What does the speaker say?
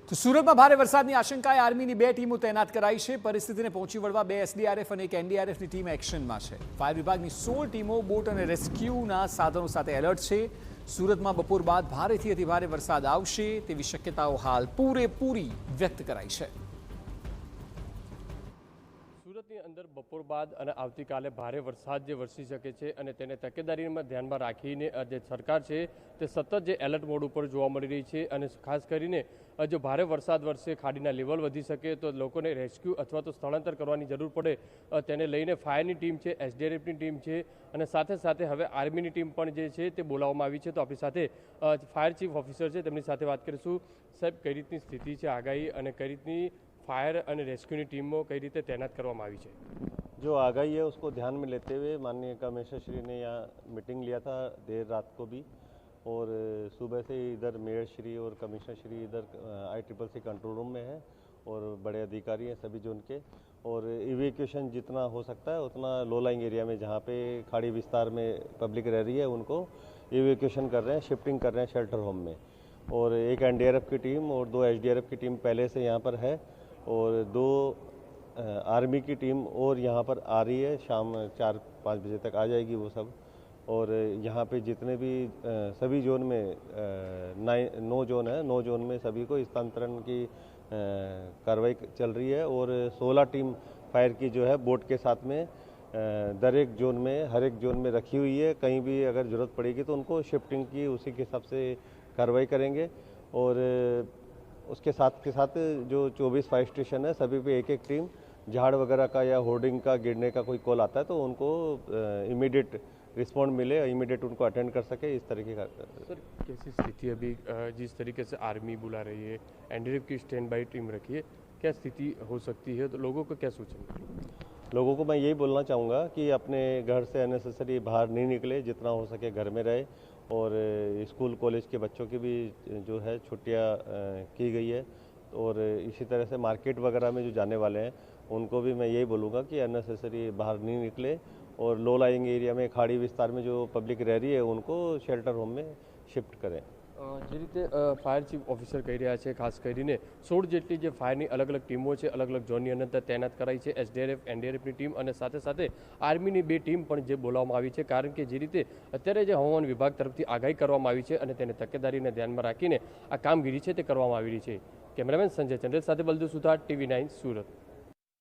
તો સુરતમાં ભારે વરસાદની આશંકાએ આર્મીની 2 ટીમો તૈનાત કરાઈ છે। પરિસ્થિતિને પહોંચી વળવા 2 એસડીઆરએફ અને 1 એનડીઆરએફની ટીમ એક્શનમાં છે। ફાયર વિભાગની 16 ટીમો બોટ અને રેસ્ક્યુના સાધનો સાથે એલર્ટ છે। સુરતમાં બપોર બાદ ભારેથી અતિભારે વરસાદ આવશે તેવી શક્યતાઓ હાલ પૂરેપૂરી વ્યક્ત કરાઈ છે। સુરતની અંદર બપોર બાદ અને આવતીકાલે ભારે વરસાદ જે વરસી શકે છે અને તેને તકેદારીમાં ધ્યાનમાં રાખીને જે સરકાર છે તે સતત જે એલર્ટ મોડ ઉપર જોવા મળી રહી છે અને ખાસ કરીને જો ભારે વરસાદ વરસે ખાડીના લેવલ વધી શકે તો લોકોને રેસ્ક્યુ અથવા તો સ્થળાંતર કરવાની જરૂર પડે તેને લઈને ફાયરની ટીમ છે, એસડીઆરએફની ટીમ છે અને સાથે સાથે હવે આર્મીની ટીમ પણ જે છે તે બોલાવવામાં આવી છે। તો આપણી સાથે ફાયર ચીફ ઓફિસર છે તેમની સાથે વાત કરીશું। સાહેબ, કઈ રીતની સ્થિતિ છે, આગાહી અને કઈ રીતની फायर और रेस्क्यू की टीमों कई रीते तैनात करवामां आवी है? जो आगाही है उसको ध्यान में लेते हुए माननीय कमिश्नर श्री ने यहाँ मीटिंग लिया था देर रात को भी, और सुबह से इधर मेयर श्री और कमिश्नर श्री इधर ICCC कंट्रोल रूम में है और बड़े अधिकारी हैं सभी जोन के, और इवैक्यूएशन जितना हो सकता है उतना लो लाइंग एरिया में जहाँ पे खाड़ी विस्तार में पब्लिक रह रही है उनको इवैक्यूएशन कर रहे हैं, शिफ्टिंग कर रहे हैं शेल्टर होम में। और 1 एनडीआरएफ की टीम और 2 एसडीआरएफ की टीम पहले से यहाँ पर है और 2 आर्मी की टीम और यहाँ पर आ रही है, शाम 4-5 बजे तक आ जाएगी वो सब। और यहाँ पे जितने भी सभी जोन में 9 जोन है, 9 जोन में सभी को स्थानांतरण की कार्रवाई चल रही है और 16 टीम फायर की जो है बोट के साथ में हर एक जोन में रखी हुई है। कहीं भी अगर ज़रूरत पड़ेगी तो उनको शिफ्टिंग की उसी के हिसाब से कार्रवाई करेंगे। और उसके साथ जो 24 फायर स्टेशन है सभी पे 1-1 टीम, झाड़ वगैरह का या होर्डिंग का गिरने का कोई कॉल आता है तो उनको इमीडिएट रिस्पॉन्ड मिले, इमीडिएट उनको अटेंड कर सके, इस तरीके का। सर, कैसी स्थिति अभी जिस तरीके से आर्मी बुला रही है, एनडीआरएफ की स्टैंड बाई टीम रखी है, क्या स्थिति हो सकती है? तो लोगों को क्या सूचना? लोगों को मैं यही बोलना चाहूँगा कि अपने घर से अननेसेसरी बाहर नहीं निकले, जितना हो सके घर में रहे। और स्कूल कॉलेज के बच्चों की भी जो है छुट्टियाँ की गई है, और इसी तरह से मार्केट वगैरह में जो जाने वाले हैं उनको भी मैं यही बोलूँगा कि अननेसेसरी बाहर नहीं निकले और लो लाइंग एरिया में खाड़ी विस्तार में जो पब्लिक रह रही है उनको शेल्टर होम में शिफ्ट करें। જે રીતે ફાયર ચીફ ઓફિસર કહી રહ્યા છે, ખાસ કરીને 16 જેટલી જે ફાયરની અલગ અલગ ટીમો છે, અલગ અલગ ઝોનની અંદર તૈનાત કરાઈ છે, એસડીઆરએફ એનડીઆરએફની ટીમ અને સાથે સાથે આર્મીની 2 ટીમ પણ જે બોલાવવામાં આવી છે, કારણ કે જે રીતે અત્યારે જે હવામાન વિભાગ તરફથી આગાહી કરવામાં આવી છે અને તેને તકેદારીને ધ્યાનમાં રાખીને આ કામગીરી છે તે કરવામાં આવી રહી છે। કેમેરામેન સંજય ચંદ્રેલ સાથે બલદેવ સુથાર, TV9 સુરત।